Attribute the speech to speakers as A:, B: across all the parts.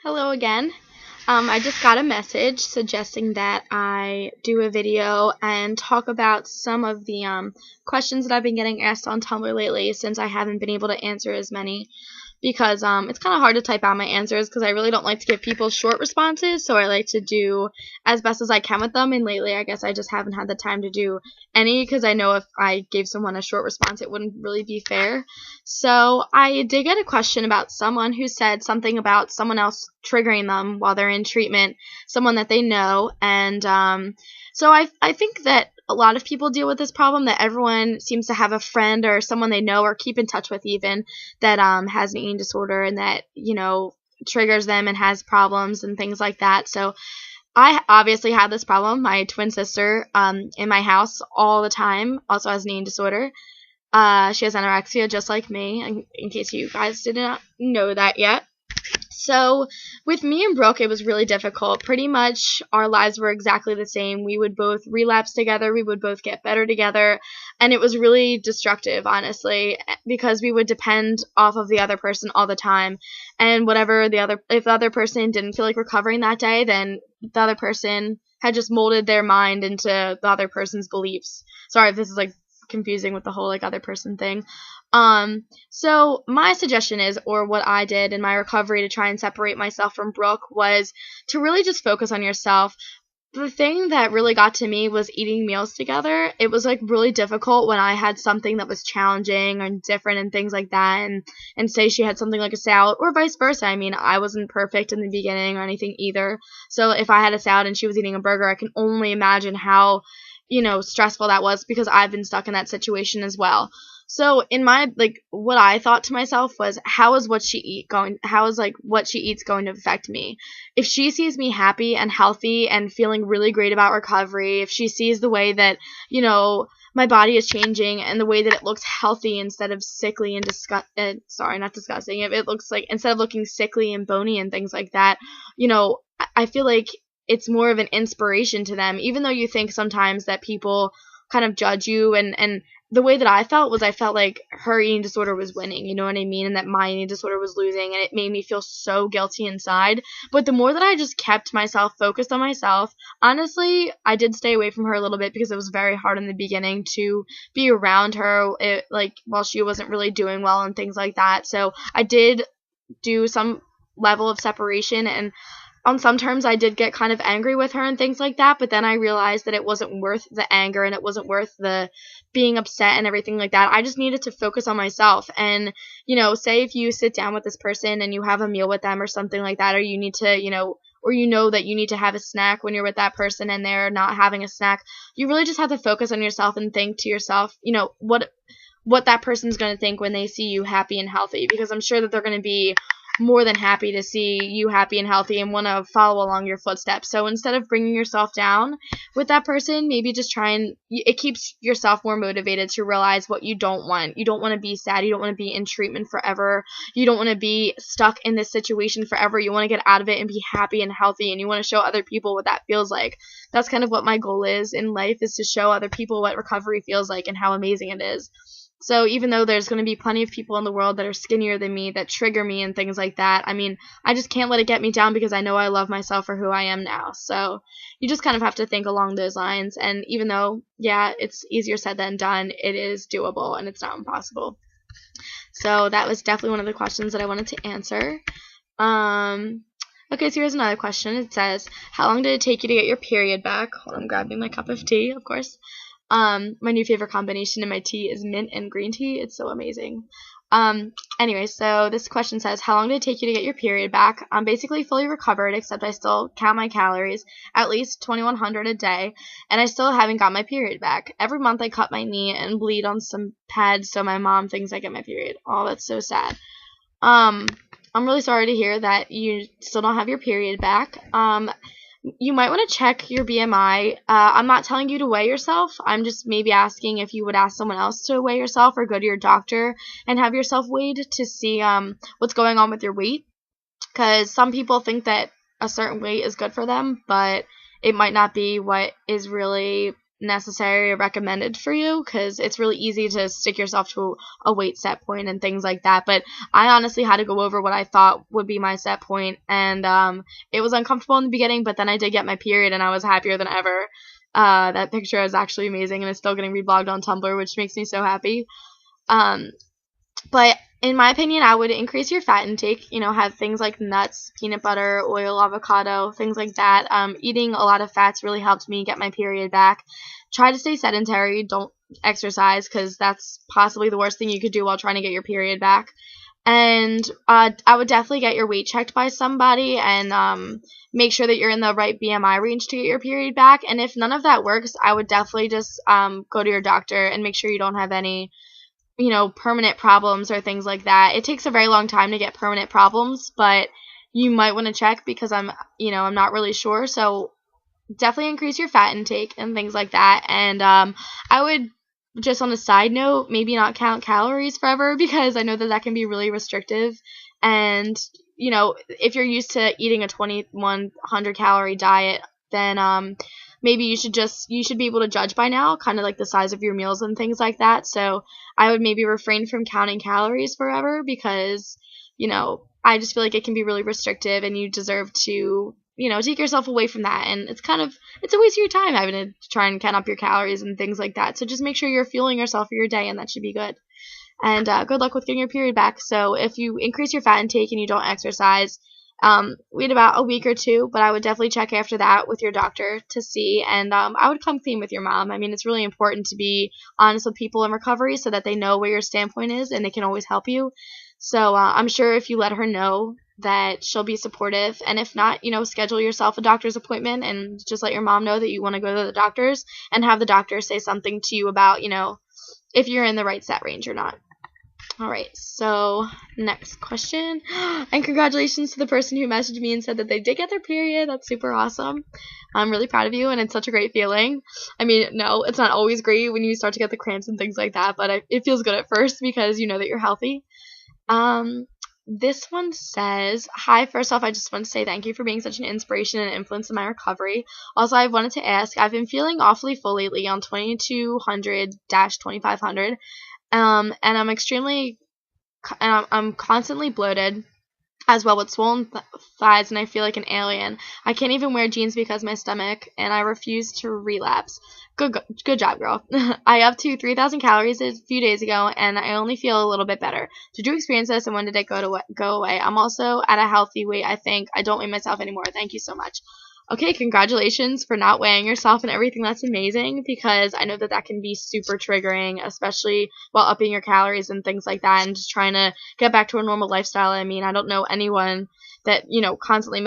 A: Hello again. I just got a message suggesting that I do a video and talk about some of the questions that I've been getting asked on Tumblr lately since I haven't been able to answer as many because it's kind of hard to type out my answers because I really don't like to give people short responses, so I like to do as best as I can with them, and lately I guess I just haven't had the time to do any because I know if I gave someone a short response it wouldn't really be fair. So I did get a question about someone who said something about someone else triggering them while they're in treatment, someone that they know, and so I think that a lot of people deal with this problem, that everyone seems to have a friend or someone they know or keep in touch with even that has an eating disorder and that, triggers them and has problems and things like that. So I obviously have this problem. My twin sister in my house all the time also has an eating disorder. She has anorexia just like me, in case you guys didn't know that yet. So with me and Brooke, it was really difficult. Pretty much our lives were exactly the same. We would both relapse together. We would both get better together. And it was really destructive, honestly, because we would depend off of the other person all the time. And if the other person didn't feel like recovering that day, then the other person had just molded their mind into the other person's beliefs. Sorry if this is like confusing with the whole like other person thing. So my suggestion is, or what I did in my recovery to try and separate myself from Brooke, was to really just focus on yourself. The thing that really got to me was eating meals together. It was like really difficult when I had something that was challenging and different and things like that, and say she had something like a salad, or vice versa. I mean, I wasn't perfect in the beginning or anything either. So if I had a salad and she was eating a burger, I can only imagine how stressful that was, because I've been stuck in that situation as well. So in my, what I thought to myself was, how is what she eats going to affect me? If she sees me happy and healthy and feeling really great about recovery, if she sees the way that, my body is changing and the way that it looks healthy instead of sickly and not disgusting. If it looks like, instead of looking sickly and bony and things like that, I feel like it's more of an inspiration to them, even though you think sometimes that people kind of judge you, and the way that I felt like her eating disorder was winning, you know what I mean, and that my eating disorder was losing, and it made me feel so guilty inside. But the more that I just kept myself focused on myself, honestly, I did stay away from her a little bit because it was very hard in the beginning to be around her, while she wasn't really doing well and things like that. So I did do some level of separation, and on some terms I did get kind of angry with her and things like that, but then I realized that it wasn't worth the anger and it wasn't worth the being upset and everything like that. I just needed to focus on myself. And, say if you sit down with this person and you have a meal with them or something like that, or you need to, or that you need to have a snack when you're with that person and they're not having a snack, you really just have to focus on yourself and think to yourself, what that person's going to think when they see you happy and healthy, because I'm sure that they're going to be more than happy to see you happy and healthy and want to follow along your footsteps. So instead of bringing yourself down with that person, maybe just it keeps yourself more motivated to realize what you don't want. You don't want to be sad. You don't want to be in treatment forever. You don't want to be stuck in this situation forever. You want to get out of it and be happy and healthy, and you want to show other people what that feels like. That's kind of what my goal is in life, is to show other people what recovery feels like and how amazing it is. So even though there's going to be plenty of people in the world that are skinnier than me, that trigger me and things like that, I mean, I just can't let it get me down, because I know I love myself for who I am now. So you just kind of have to think along those lines. And even though, yeah, it's easier said than done, it is doable and it's not impossible. So that was definitely one of the questions that I wanted to answer. Okay, so here's another question. It says, how long did it take you to get your period back? Hold on, I'm grabbing my cup of tea, of course. My new favorite combination in my tea is mint and green tea. It's so amazing. Anyway, so this question says, how long did it take you to get your period back? I'm basically fully recovered, except I still count my calories, at least 2,100 a day, and I still haven't got my period back. Every month I cut my knee and bleed on some pads, so my mom thinks I get my period. Oh, that's so sad. I'm really sorry to hear that you still don't have your period back. You might want to check your BMI. I'm not telling you to weigh yourself. I'm just maybe asking if you would ask someone else to weigh yourself, or go to your doctor and have yourself weighed to see what's going on with your weight. Because some people think that a certain weight is good for them, but it might not be what is really necessary or recommended for you, because it's really easy to stick yourself to a weight set point and things like that. But I honestly had to go over what I thought would be my set point, and it was uncomfortable in the beginning, but then I did get my period and I was happier than ever. That picture is actually amazing, and it's still getting reblogged on Tumblr, which makes me so happy. But in my opinion, I would increase your fat intake. Have things like nuts, peanut butter, oil, avocado, things like that. Eating a lot of fats really helped me get my period back. Try to stay sedentary. Don't exercise, because that's possibly the worst thing you could do while trying to get your period back. And I would definitely get your weight checked by somebody, and make sure that you're in the right BMI range to get your period back. And if none of that works, I would definitely just go to your doctor and make sure you don't have any permanent problems or things like that. It takes a very long time to get permanent problems, but you might want to check, because I'm not really sure. So definitely increase your fat intake and things like that. And I would, just on a side note, maybe not count calories forever, because I know that can be really restrictive. And if you're used to eating a 2100 calorie diet, then maybe you should be able to judge by now, kind of like the size of your meals and things like that. So I would maybe refrain from counting calories forever, because I just feel like it can be really restrictive, and you deserve to take yourself away from that. And it's a waste of your time having to try and count up your calories and things like that. So just make sure you're fueling yourself for your day, and that should be good. And good luck with getting your period back. So if you increase your fat intake and you don't exercise, wait about a week or two, but I would definitely check after that with your doctor to see. And I would come clean with your mom. I mean, it's really important to be honest with people in recovery, so that they know where your standpoint is and they can always help you. So I'm sure if you let her know, that she'll be supportive. And if not, schedule yourself a doctor's appointment and just let your mom know that you want to go to the doctor's, and have the doctor say something to you about, if you're in the right set range or not. All right, so next question. And congratulations to the person who messaged me and said that they did get their period. That's super awesome. I'm really proud of you, and it's such a great feeling. I mean, no, it's not always great when you start to get the cramps and things like that, but it feels good at first, because you know that you're healthy. This one says, hi, first off, I just want to say thank you for being such an inspiration and influence in my recovery. Also, I wanted to ask, I've been feeling awfully full lately on 2200-2500, and I'm constantly bloated, as well with swollen thighs, and I feel like an alien. I can't even wear jeans because my stomach, and I refuse to relapse. Good job, girl. I upped to 3,000 calories a few days ago, and I only feel a little bit better. Did you experience this, and when did it go away? I'm also at a healthy weight, I think. I don't weigh myself anymore. Thank you so much. Okay, congratulations for not weighing yourself and everything. That's amazing, because I know that can be super triggering, especially while upping your calories and things like that, and just trying to get back to a normal lifestyle. I mean, I don't know anyone that, constantly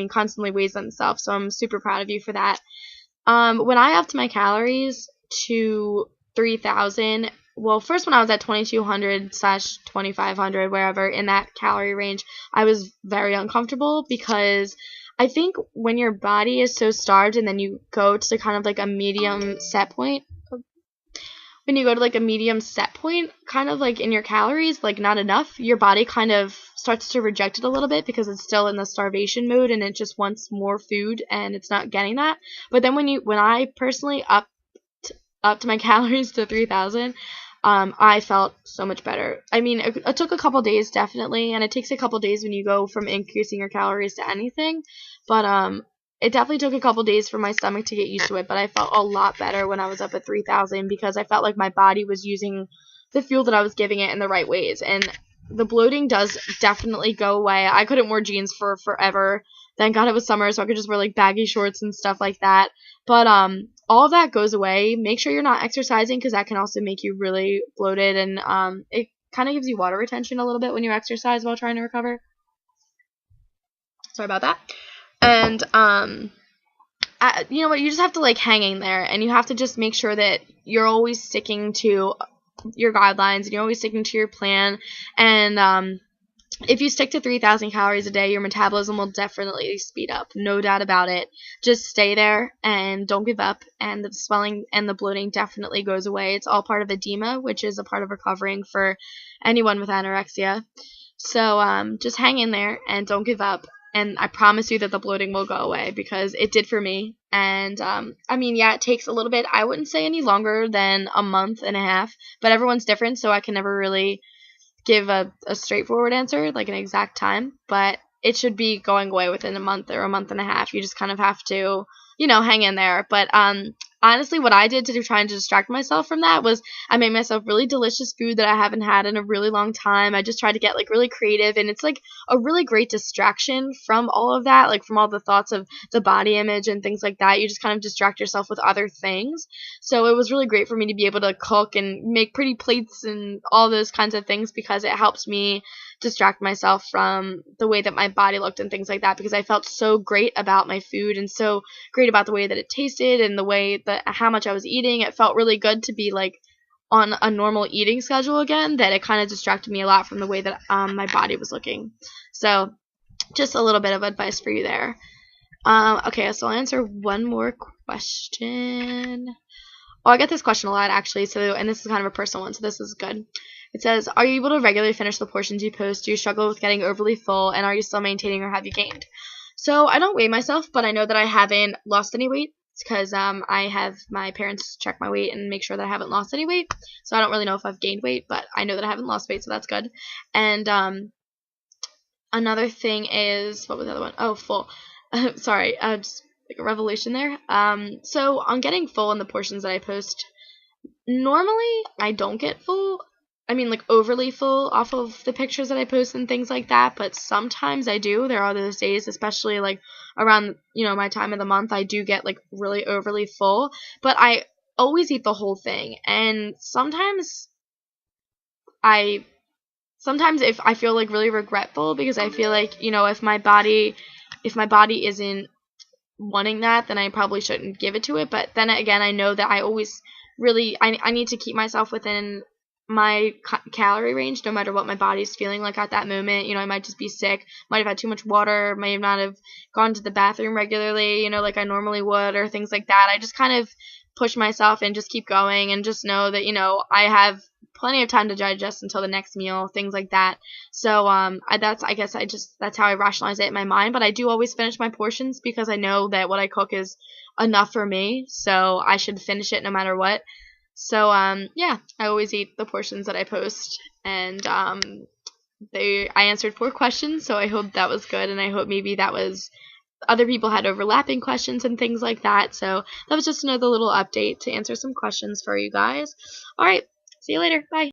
A: constantly weighs themselves, so I'm super proud of you for that. When I upped my calories to 3,000, well, first when I was at 2,200/2,500, wherever in that calorie range, I was very uncomfortable, because I think when your body is so starved and then you go to kind of like a medium set point, kind of like in your calories, like not enough, your body kind of starts to reject it a little bit, because it's still in the starvation mode and it just wants more food and it's not getting that. But then when I personally upped my calories to 3,000, I felt so much better. I mean, it took a couple days, definitely, and it takes a couple days when you go from increasing your calories to anything, but it definitely took a couple days for my stomach to get used to it, but I felt a lot better when I was up at 3,000, because I felt like my body was using the fuel that I was giving it in the right ways, and the bloating does definitely go away. I couldn't wear jeans for forever. Thank God it was summer, so I could just wear like baggy shorts and stuff like that. But all of that goes away. Make sure you're not exercising, because that can also make you really bloated, and it kind of gives you water retention a little bit when you exercise while trying to recover. Sorry about that. And you know what? You just have to like hang in there, and you have to just make sure that you're always sticking to your guidelines and you're always sticking to your plan. And if you stick to 3,000 calories a day, your metabolism will definitely speed up, no doubt about it. Just stay there and don't give up, and the swelling and the bloating definitely goes away. It's all part of edema, which is a part of recovering for anyone with anorexia. So just hang in there and don't give up. and I promise you that the bloating will go away, because it did for me. And I mean, yeah, it takes a little bit. I wouldn't say any longer than a month and a half, but everyone's different, so I can never really give a straightforward answer, like an exact time. But it should be going away within a month or a month and a half. You just kind of have to, hang in there. But honestly, what I did to try and distract myself from that was I made myself really delicious food that I haven't had in a really long time. I just tried to get like really creative, and it's like a really great distraction from all of that, like from all the thoughts of the body image and things like that. You just kind of distract yourself with other things. So it was really great for me to be able to cook and make pretty plates and all those kinds of things, because it helps me distract myself from the way that my body looked and things like that, because I felt so great about my food and so great about the way that it tasted and the way that how much I was eating. It felt really good to be like on a normal eating schedule again, that it kind of distracted me a lot from the way that my body was looking. So just a little bit of advice for you there. Okay, so I'll answer one more question. Oh, I get this question a lot, actually, and this is kind of a personal one, so this is good. It says, are you able to regularly finish the portions you post? Do you struggle with getting overly full, and are you still maintaining, or have you gained? So I don't weigh myself, but I know that I haven't lost any weight, because I have my parents check my weight and make sure that I haven't lost any weight. So I don't really know if I've gained weight, but I know that I haven't lost weight, so that's good. And another thing is, what was the other one? Oh, full. Sorry, just like a revelation there. So on getting full in the portions that I post, normally I don't get full. I mean, like overly full off of the pictures that I post and things like that, but sometimes I do. There are those days, especially like around, my time of the month, I do get like really overly full, but I always eat the whole thing. And sometimes if I feel like really regretful, because I feel like, if my body isn't wanting that, then I probably shouldn't give it to it. But then again, I know that I always really, I need to keep myself within my calorie range, no matter what my body's feeling like at that moment. I might just be sick, might have had too much water, might not have gone to the bathroom regularly, like I normally would, or things like that. I just kind of push myself and just keep going, and just know that, I have plenty of time to digest until the next meal, things like that. So that's how I rationalize it in my mind. But I do always finish my portions, because I know that what I cook is enough for me, so I should finish it no matter what. So yeah, I always eat the portions that I post. And I answered 4 questions, so I hope that was good, and I hope maybe that was other people had overlapping questions and things like that. So that was just another little update to answer some questions for you guys. All right, see you later. Bye.